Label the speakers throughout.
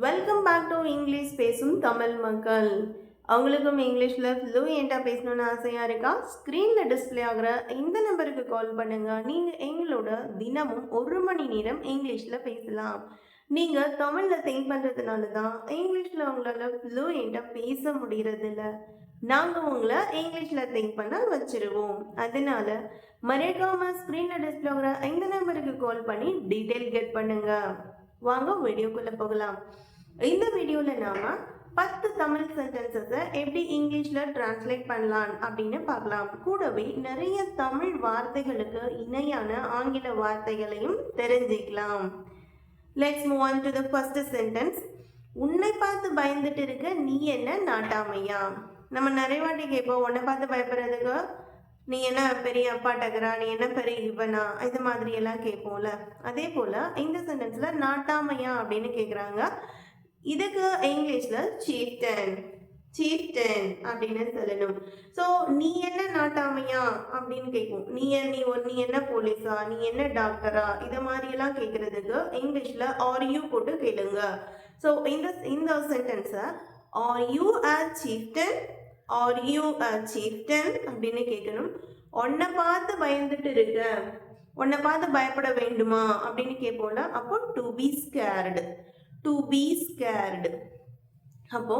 Speaker 1: Welcome back to English பேசும் தமிழ் மக்கள். அவங்களுக்கும் இங்கிலீஷில் ஃப்ளூயண்ட்டாக பேசணுன்னு ஆசையாக இருக்கா? ஸ்க்ரீனில் டிஸ்பிளே ஆகிற இந்த நம்பருக்கு கால் பண்ணுங்கள். நீங்கள் எங்களோட தினமும் 1 மணி நேரம் இங்கிலீஷில் பேசலாம். நீங்கள் தமிழில் திங்க் பண்ணுறதுனால தான் இங்கிலீஷில் உங்களால் ஃப்ளூயண்ட்டாக பேச முடியறதில்ல. நாங்கள் உங்களை இங்கிலீஷில் திங்க் பண்ண வச்சுருவோம். அதனால் மறக்காமல் ஸ்க்ரீனில் டிஸ்பிளே ஆகிற இந்த நம்பருக்கு கால் பண்ணி டீட்டெயில் கெட் பண்ணுங்கள். வாங்க வீடியோக்குள்ளே போகலாம். இந்த வீடியோவில் நாம் 10 தமிழ் சென்டென்சஸை எப்படி இங்கிலீஷில் டிரான்ஸ்லேட் பண்ணலாம் அப்படின்னு பார்க்கலாம். கூடவே நிறைய தமிழ் வார்த்தைகளுக்கு இணையான ஆங்கில வார்த்தைகளையும் தெரிஞ்சுக்கலாம். Let's move on to the first sentence. உன்னை பார்த்து பயந்துட்டு இருக்க நீ என்ன நாட்டாமையா? நம்ம நிறைய வாட்டி கேட்போம், உன்னை பார்த்து பயப்படுறதுக்கு நீ என்ன பெரிய அப்பாட்டகரா, நீ என்ன பெரிய இவனா, இது மாதிரி எல்லாம் கேட்போம்ல. அதே போல் இந்த சென்டென்ஸில் நாட்டாமையா அப்படின்னு கேட்குறாங்க. இதுக்கு இங்கிலீஷில் சீஃப்டன் அப்படின்னு சொல்லணும். ஸோ நீ என்ன நாட்டாமையா அப்படின்னு கேட்கும். நீ என்ன போலீஸா, நீ என்ன டாக்டரா, இதை மாதிரியெல்லாம் கேட்குறதுக்கு இங்கிலீஷில் ஆர் யூ போட்டு கேளுங்க. ஸோ இந்த சென்டென்ஸை are you a chieftain, are you a chieftain அப்படின்னு கேட்கணும். உன்னை பார்த்து பயந்துட்டு இருக்க, உன்னை பார்த்து பயப்பட வேண்டுமா அப்படின்னு கேட்போம்ல. அப்போ to be scared, to be scared. அப்போ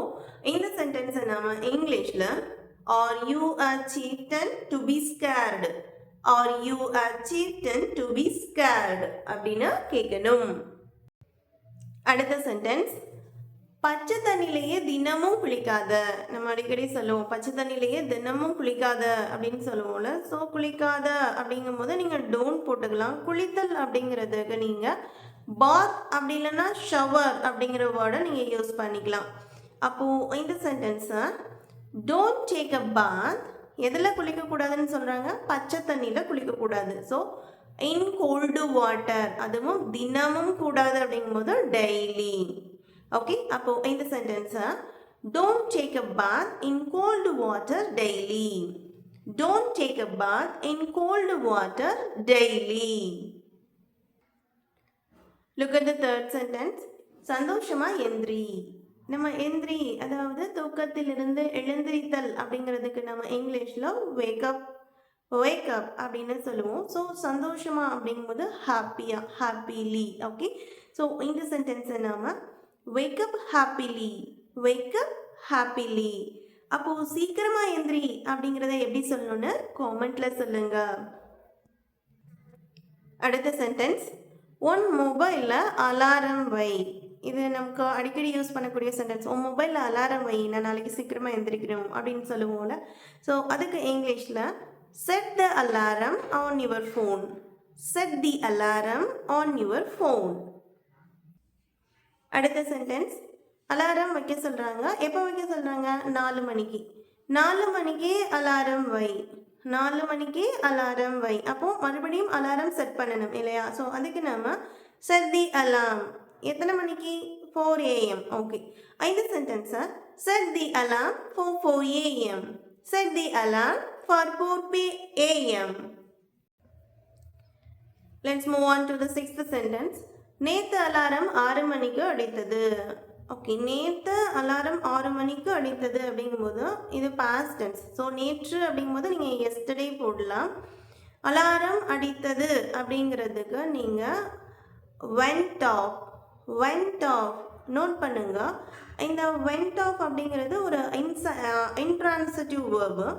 Speaker 1: இந்த சென்டென்ஸை நாம இங்கிலீஷில் are you a chieftain to be scared, are you a chieftain to be scared அப்படின்னு கேட்கணும். அடுத்த சென்டென்ஸ், பச்சை தண்ணிலேயே தினமும் குளிக்காத. நம்ம அடிக்கடி சொல்லுவோம் பச்சை தண்ணிலேயே தினமும் குளிக்காத அப்படின்னு சொல்லுவோம்ல. ஸோ குளிக்காத அப்படிங்கும் போது நீங்கள் டோன்ட் போட்டுக்கலாம். குளித்தல் அப்படிங்கிறதுக்கு நீங்கள் பாத் அப்படி இல்லைன்னா ஷவர் அப்படிங்கிற வேர்டை நீங்கள் யூஸ் பண்ணிக்கலாம். அப்போது இந்த சென்டென்ஸை டோன்ட் டேக் அ பாத் எதில் குளிக்கக்கூடாதுன்னு சொல்கிறாங்க? பச்சை தண்ணியில் குளிக்கக்கூடாது. ஸோ இன் கோல்டு வாட்டர், அதுவும் தினமும் கூடாது அப்படிங்கும்போது டெய்லி. ஓகே, அப்போ இந்த சென்டென்ஸை don't take a bath in cold water daily, don't take a bath in cold water daily. Look at the third sentence, சந்தோஷமா எந்திரி. நம்ம எந்திரி அதாவது தூக்கத்திலிருந்து எழுந்திரித்தல் அப்படிங்கிறதுக்கு நம்ம இங்கிலீஷில் வேக்கப், வேக்கப் அப்படின்னு சொல்லுவோம். ஸோ சந்தோஷமா அப்படிங்கும்போது ஹாப்பியா, ஹாப்பிலி. ஓகே, ஸோ இந்த சென்டென்ஸை நாம் wake up happily, wake up happily. அப்போது சீக்கிரமாக எந்திரி அப்படிங்கிறத எப்படி சொல்லணும்னு காமெண்ட்டில் சொல்லுங்க. அடுத்த சென்டென்ஸ், உன் மொபைலில் அலாரம் வை. இது நமக்கு அடிக்கடி யூஸ் பண்ணக்கூடிய சென்டென்ஸ். உன் மொபைலில் அலாரம் வை, நான் நாளைக்கு சீக்கிரமாக எந்திரிக்கணும் அப்படின்னு சொல்லுவோம்ல. ஸோ அதுக்கு இங்கிலீஷில் set the alarm on your phone, set the alarm on your phone. அடுத்த சென்டென்ஸ், அலாரம் வைக்க சொல்கிறாங்க. எப்போ வைக்க சொல்கிறாங்க? 4 மணிக்கு. 4 மணிக்கு அலாரம் வை, 4 மணிக்கு அலாரம் வை. அப்போது மறுபடியும் அலாரம் செட் பண்ணணும் இல்லையா? ஸோ அதுக்கு நம்ம செட் தி அலாம். எத்தனை மணிக்கு? 4 AM. ஓகே, இந்த சென்டென்ஸை set the alarm for 4 AM, set the alarm for 4 AM. Let's move on to the 6th sentence. நேற்று அலாரம் 6 மணிக்கு அடித்தது. ஓகே, நேற்று அலாரம் 6 மணிக்கு அடித்தது அப்படிங்கும்போது இது பாஸ்ட் டென்ஸ். ஸோ நேற்று அப்படிங்கும்போது நீங்கள் எஸ்டர்டே போடலாம். அலாரம் அடித்தது அப்படிங்கிறதுக்கு நீங்கள் went off, went off note பண்ணுங்க. இந்த went off அப்படிங்கிறது ஒரு இன்ட்ரான்சிட்டிவ் வேர்பு.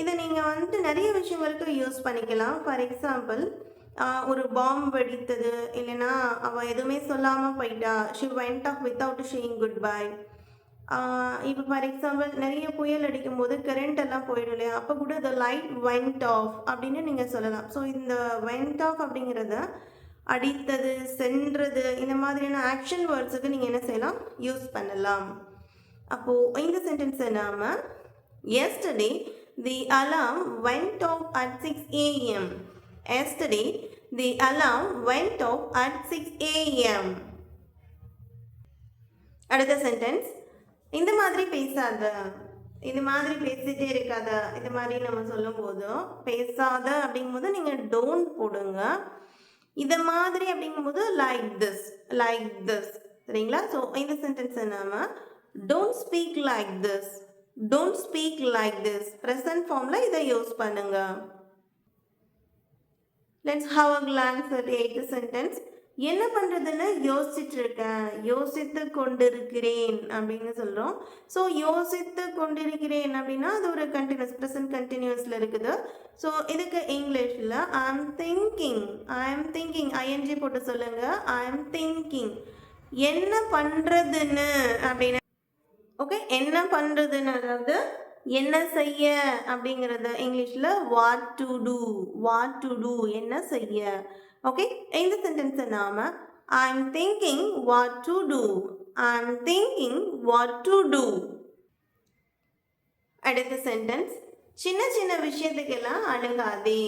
Speaker 1: இதை நீங்கள் நிறைய விஷயங்களுக்கு யூஸ் பண்ணிக்கலாம். ஃபார் எக்ஸாம்பிள், ஒரு பாம்பு வெடித்தது, இல்லைன்னா அவள் எதுவுமே சொல்லாமல் போயிட்டா, she went off without saying goodbye. இப்போ ஃபார் எக்ஸாம்பிள் நிறைய புயல் அடிக்கும்போது கரண்ட் எல்லாம் போயிடும் இல்லையா? அப்போ கூட த லைட் வெண்ட் ஆஃப் அப்படின்னு நீங்கள் சொல்லலாம். ஸோ இந்த வெண்ட் ஆஃப் அப்படிங்கிறத அடித்தது, சென்றது, இந்த மாதிரியான ஆக்ஷன் வேர்ட்ஸுக்கு நீங்கள் என்ன செய்யலாம்? யூஸ் பண்ணலாம். அப்போது இந்த சென்டென்ஸை நாம் yesterday the alarm went off at 6 AM. Yesterday, the alarm went off at 6 AM. அடுத்த சென்டென்ஸ், இந்த மாதிரி பேசாத, இது மாதிரி பேசிகிட்டே இருக்காத, இது மாதிரி நம்ம சொல்லும் போதும் பேசாத அப்படிங்கும்போது நீங்கள் டோன்ட் போடுங்க. இதை மாதிரி அப்படிங்கும்போது லைக் திஸ், லைக் திஸ், சரிங்களா? ஸோ இந்த சென்டென்ஸை நாம don't speak like this, don't speak like this present ஃபார்மில் இதை யூஸ் பண்ணுங்க. Let's have a glands at 8th sentence. என்ன பண்ணுறதுன்னு யோசிச்சுட்டு இருக்கேன், யோசித்து கொண்டிருக்கிறேன் அப்படின்னு சொல்கிறோம். ஸோ யோசித்து கொண்டிருக்கிறேன் அப்படின்னா அது ஒரு கண்டினியூஸ் ப்ரெசன்ட் கண்டினியூஸில் இருக்குது. ஸோ இதுக்கு இங்கிலீஷில் I am thinking, I am thinking ING போட்டு சொல்லுங்கள். ஐ எம் திங்கிங் என்ன பண்ணுறதுன்னு அப்படின்னு. ஓகே, என்ன பண்ணுறதுன்னு அதாவது என்ன செய்ய அப்படிங்கிறது இங்கிலீஷில் what to do, what to do என்ன செய்ய. ஓகே, இந்த சென்டென்ஸை நாம I am thinking what to do, I am thinking what to do. அடுத்த சென்டென்ஸ், சின்ன சின்ன விஷயத்துக்கெல்லாம் அணுகாதே.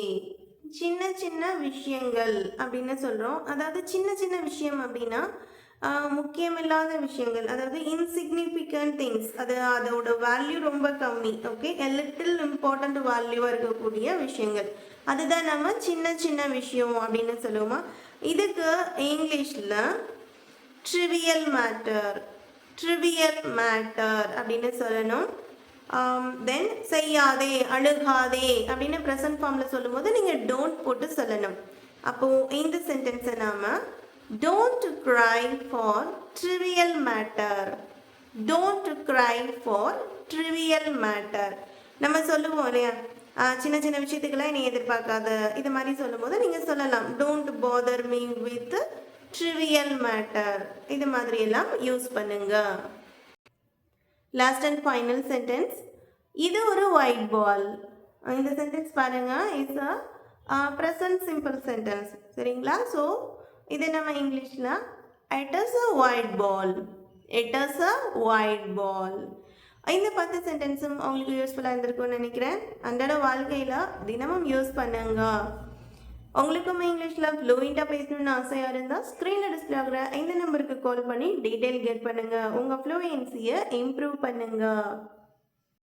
Speaker 1: சின்ன சின்ன விஷயங்கள் அப்படின்னு சொல்கிறோம். அதாவது சின்ன சின்ன விஷயம் அப்படின்னா முக்கியமில்லாத விஷயங்கள், அதாவது இன்சிக்னிஃபிகண்ட் திங்ஸ், அதோட வேல்யூ ரொம்ப கம்மி. ஓகே, லிட்டில் இம்பார்ட்டண்ட் வேல்யூவாக இருக்கக்கூடிய விஷயங்கள், அதுதான் நம்ம சின்ன சின்ன விஷயம் அப்படின்னு சொல்லுவோமா. இதுக்கு இங்கிலீஷில் ட்ரிவியல் மேட்டர், ட்ரிவியல் மேட்டர் அப்படின்னு சொல்லணும். தென் செய்யாதே, அழுகாதே அப்படின்னு ப்ரெசன்ட் ஃபார்மில் சொல்லும்போது நீங்கள் டோன்ட் போட்டு சொல்லணும். அப்போது இந்த சென்டென்ஸை நாம் don't cry for trivial matter, don't cry for trivial matter. நம்ம சொல்லுவோம் இல்லையா, சின்ன சின்ன விஷயத்துக்கெல்லாம் நீ எதிர்பார்க்காத, இது மாதிரி சொல்லும்போது நீங்கள் சொல்லலாம் don't bother me with trivial matter. இது மாதிரி எல்லாம் யூஸ் பண்ணுங்க. லாஸ்ட் அண்ட் ஃபைனல் சென்டென்ஸ், இது ஒரு ஒயிட் பால். இந்த சென்டென்ஸ் பாருங்க, it's a present simple sentence. சரிங்களா? ஸோ இது நம்ம இங்கிலீஷில் it is a white ball, it is a white ball. இந்த 10 சென்டென்ஸும் உங்களுக்கு யூஸ்ஃபுல்லாக இருந்திருக்கும்னு நினைக்கிறேன். அன்றாட வாழ்க்கையில் தினமும் யூஸ் பண்ணுங்க. உங்களுக்கும் இங்கிலீஷில் ஃப்ளூயண்ட்டாக பேசணும்னு ஆசையாக இருந்தால் ஸ்க்ரீனில் டிஸ்பிளே ஆகிற இந்த நம்பருக்கு கால் பண்ணி டீட்டெயில் கெட் பண்ணுங்கள். உங்கள் ஃப்ளூயன்சியை இம்ப்ரூவ் பண்ணுங்கள்.